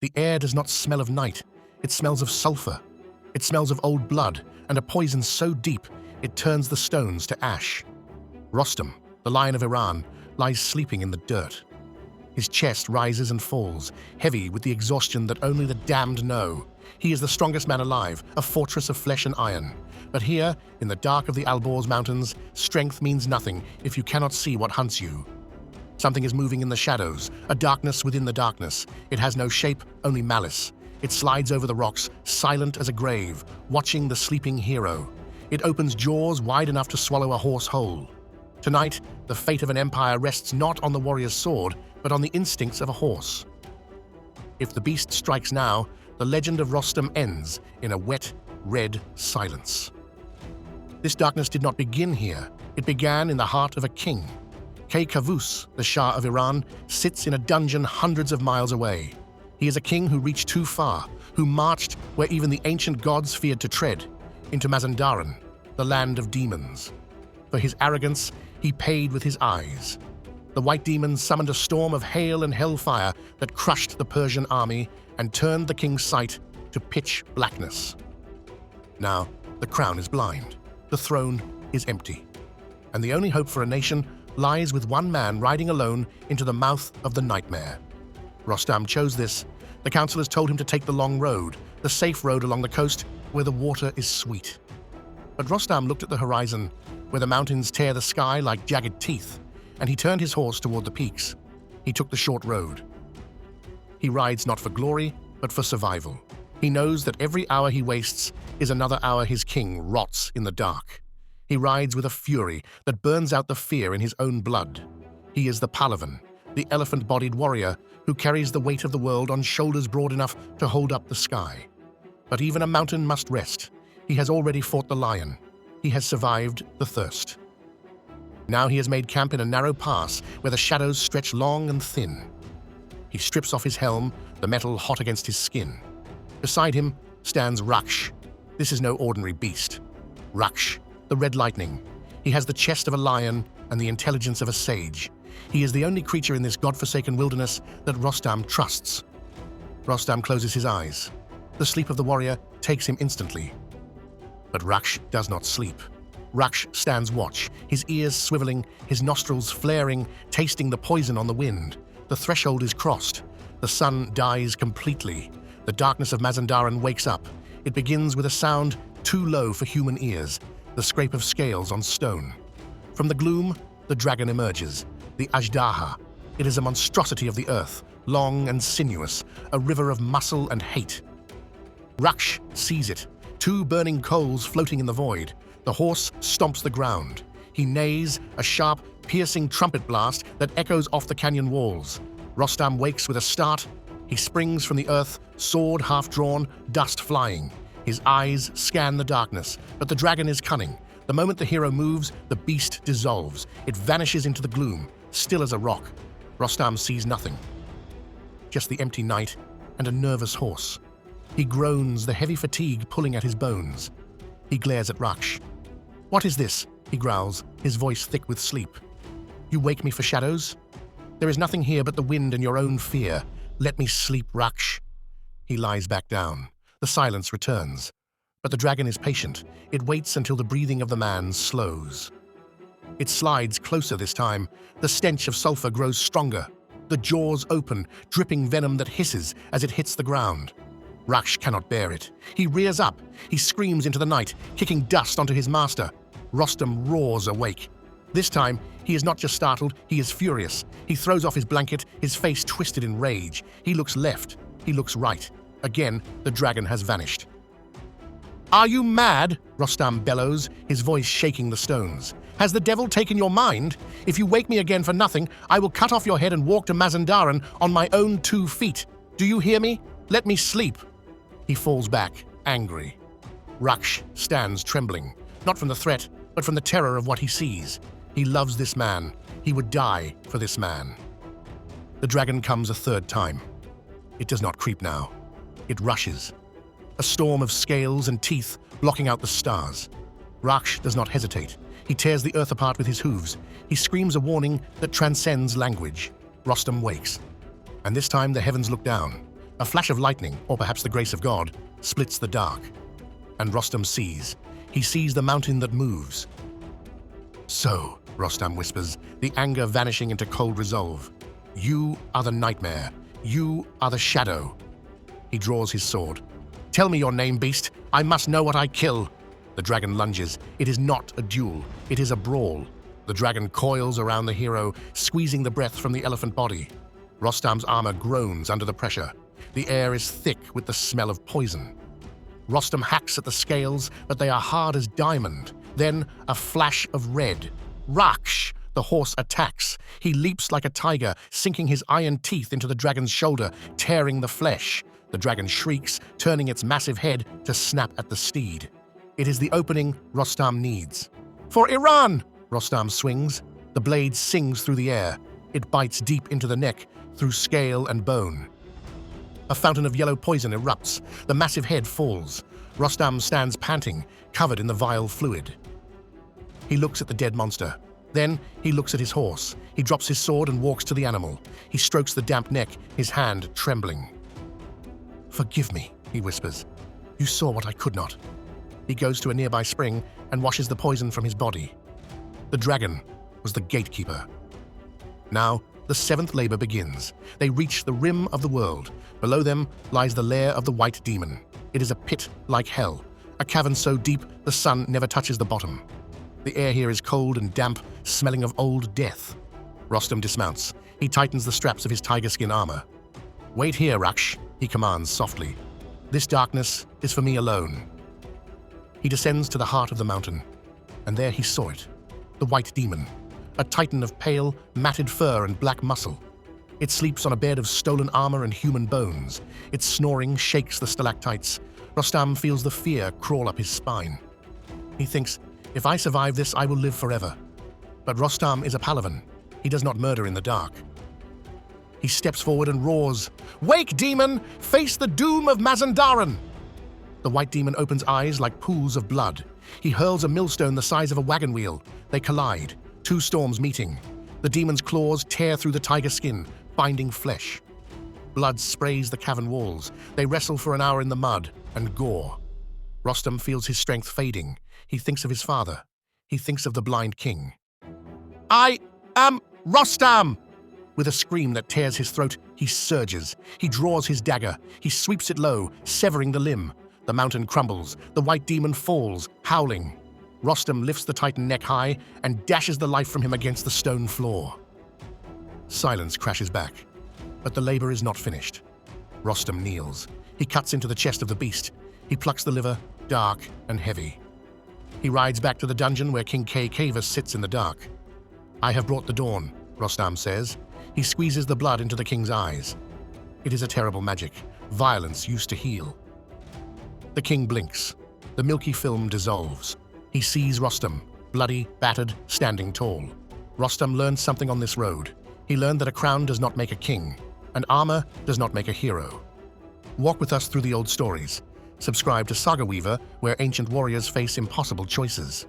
The air does not smell of night. It smells of sulfur. It smells of old blood and a poison so deep it turns the stones to ash. Rostam, the Lion of Iran, lies sleeping in the dirt. His chest rises and falls, heavy with the exhaustion that only the damned know. He is the strongest man alive, a fortress of flesh and iron. But here, in the dark of the Alborz Mountains, strength means nothing if you cannot see what hunts you. Something is moving in the shadows, a darkness within the darkness. It has no shape, only malice. It slides over the rocks, silent as a grave, watching the sleeping hero. It opens jaws wide enough to swallow a horse whole. Tonight, the fate of an empire rests not on the warrior's sword, but on the instincts of a horse. If the beast strikes now, the legend of Rostam ends in a wet, red silence. This darkness did not begin here. It began in the heart of a king. Kavus, the Shah of Iran, sits in a dungeon hundreds of miles away. He is a king who reached too far, who marched where even the ancient gods feared to tread, into Mazandaran, the land of demons. For his arrogance, he paid with his eyes. The white demons summoned a storm of hail and hellfire that crushed the Persian army and turned the king's sight to pitch blackness. Now, the crown is blind. The throne is empty. And the only hope for a nation lies with one man riding alone into the mouth of the nightmare. Rostam chose this. The counselors told him to take the long road, the safe road along the coast where the water is sweet. But Rostam looked at the horizon, where the mountains tear the sky like jagged teeth, and he turned his horse toward the peaks. He took the short road. He rides not for glory, but for survival. He knows that every hour he wastes is another hour his king rots in the dark. He rides with a fury that burns out the fear in his own blood. He is the Pahlavan, the elephant-bodied warrior who carries the weight of the world on shoulders broad enough to hold up the sky. But even a mountain must rest. He has already fought the lion. He has survived the thirst. Now he has made camp in a narrow pass where the shadows stretch long and thin. He strips off his helm, the metal hot against his skin. Beside him stands Rakhsh. This is no ordinary beast. Rakhsh, the red lightning. He has the chest of a lion and the intelligence of a sage. He is the only creature in this god-forsaken wilderness that Rostam trusts. Rostam closes his eyes. The sleep of the warrior takes him instantly. But Rakhsh does not sleep. Rakhsh stands watch, his ears swiveling, his nostrils flaring, tasting the poison on the wind. The threshold is crossed. The sun dies completely. The darkness of Mazandaran wakes up. It begins with a sound too low for human ears, the scrape of scales on stone. From the gloom, the dragon emerges, the Ajdaha. It is a monstrosity of the earth, long and sinuous, a river of muscle and hate. Rakhsh sees it, two burning coals floating in the void. The horse stomps the ground. He neighs, a sharp, piercing trumpet blast that echoes off the canyon walls. Rostam wakes with a start. He springs from the earth, sword half drawn, dust flying. His eyes scan the darkness, but the dragon is cunning. The moment the hero moves, the beast dissolves. It vanishes into the gloom, still as a rock. Rostam sees nothing. Just the empty night and a nervous horse. He groans, the heavy fatigue pulling at his bones. He glares at Rakhsh. "What is this?" he growls, his voice thick with sleep. "You wake me for shadows? There is nothing here but the wind and your own fear. Let me sleep, Rakhsh." He lies back down. The silence returns. But the dragon is patient. It waits until the breathing of the man slows. It slides closer this time. The stench of sulfur grows stronger. The jaws open, dripping venom that hisses as it hits the ground. Rakhsh cannot bear it. He rears up. He screams into the night, kicking dust onto his master. Rostam roars awake. This time, he is not just startled, he is furious. He throws off his blanket, his face twisted in rage. He looks left. He looks right. Again, the dragon has vanished. "Are you mad?" Rostam bellows, his voice shaking the stones. "Has the devil taken your mind? If you wake me again for nothing, I will cut off your head and walk to Mazandaran on my own 2 feet. Do you hear me? Let me sleep." He falls back, angry. Rakhsh stands trembling, not from the threat, but from the terror of what he sees. He loves this man. He would die for this man. The dragon comes a third time. It does not creep now. It rushes. A storm of scales and teeth blocking out the stars. Rakhsh does not hesitate. He tears the earth apart with his hooves. He screams a warning that transcends language. Rostam wakes. And this time the heavens look down. A flash of lightning, or perhaps the grace of God, splits the dark. And Rostam sees. He sees the mountain that moves. So, Rostam whispers, the anger vanishing into cold resolve. You are the nightmare. You are the shadow. He draws his sword. Tell me your name, beast. I must know what I kill. The dragon lunges. It is not a duel. It is a brawl. The dragon coils around the hero, squeezing the breath from the elephant body. Rostam's armor groans under the pressure. The air is thick with the smell of poison. Rostam hacks at the scales, but they are hard as diamond. Then a flash of red. Rakhsh! The horse attacks. He leaps like a tiger, sinking his iron teeth into the dragon's shoulder, tearing the flesh. The dragon shrieks, turning its massive head to snap at the steed. It is the opening Rostam needs. For Iran! Rostam swings. The blade sings through the air. It bites deep into the neck, through scale and bone. A fountain of yellow poison erupts. The massive head falls. Rostam stands panting, covered in the vile fluid. He looks at the dead monster. Then he looks at his horse. He drops his sword and walks to the animal. He strokes the damp neck, his hand trembling. Forgive me, he whispers. You saw what I could not. He goes to a nearby spring and washes the poison from his body. The dragon was the gatekeeper. Now, the seventh labor begins. They reach the rim of the world. Below them lies the lair of the white demon. It is a pit like hell, a cavern so deep the sun never touches the bottom. The air here is cold and damp, smelling of old death. Rostam dismounts. He tightens the straps of his tiger skin armor. Wait here, Rakhsh, he commands softly. This darkness is for me alone. He descends to the heart of the mountain, and there he saw it, the white demon, a titan of pale, matted fur and black muscle. It sleeps on a bed of stolen armor and human bones. Its snoring shakes the stalactites. Rostam feels the fear crawl up his spine. He thinks, if I survive this, I will live forever. But Rostam is a Palavan. He does not murder in the dark. He steps forward and roars, Wake, demon! Face the doom of Mazandaran! The white demon opens eyes like pools of blood. He hurls a millstone the size of a wagon wheel. They collide, two storms meeting. The demon's claws tear through the tiger skin, binding flesh. Blood sprays the cavern walls. They wrestle for an hour in the mud and gore. Rostam feels his strength fading. He thinks of his father. He thinks of the blind king. I am Rostam! With a scream that tears his throat, he surges. He draws his dagger. He sweeps it low, severing the limb. The mountain crumbles. The white demon falls, howling. Rostam lifts the titan neck high and dashes the life from him against the stone floor. Silence crashes back, but the labor is not finished. Rostam kneels. He cuts into the chest of the beast. He plucks the liver, dark and heavy. He rides back to the dungeon where King Gatekeeper sits in the dark. I have brought the dawn, Rostam says. He squeezes the blood into the king's eyes. It is a terrible magic. Violence used to heal. The king blinks. The milky film dissolves. He sees Rostam, bloody, battered, standing tall. Rostam learned something on this road. He learned that a crown does not make a king, and armor does not make a hero. Walk with us through the old stories. Subscribe to Saga Weaver, where ancient warriors face impossible choices.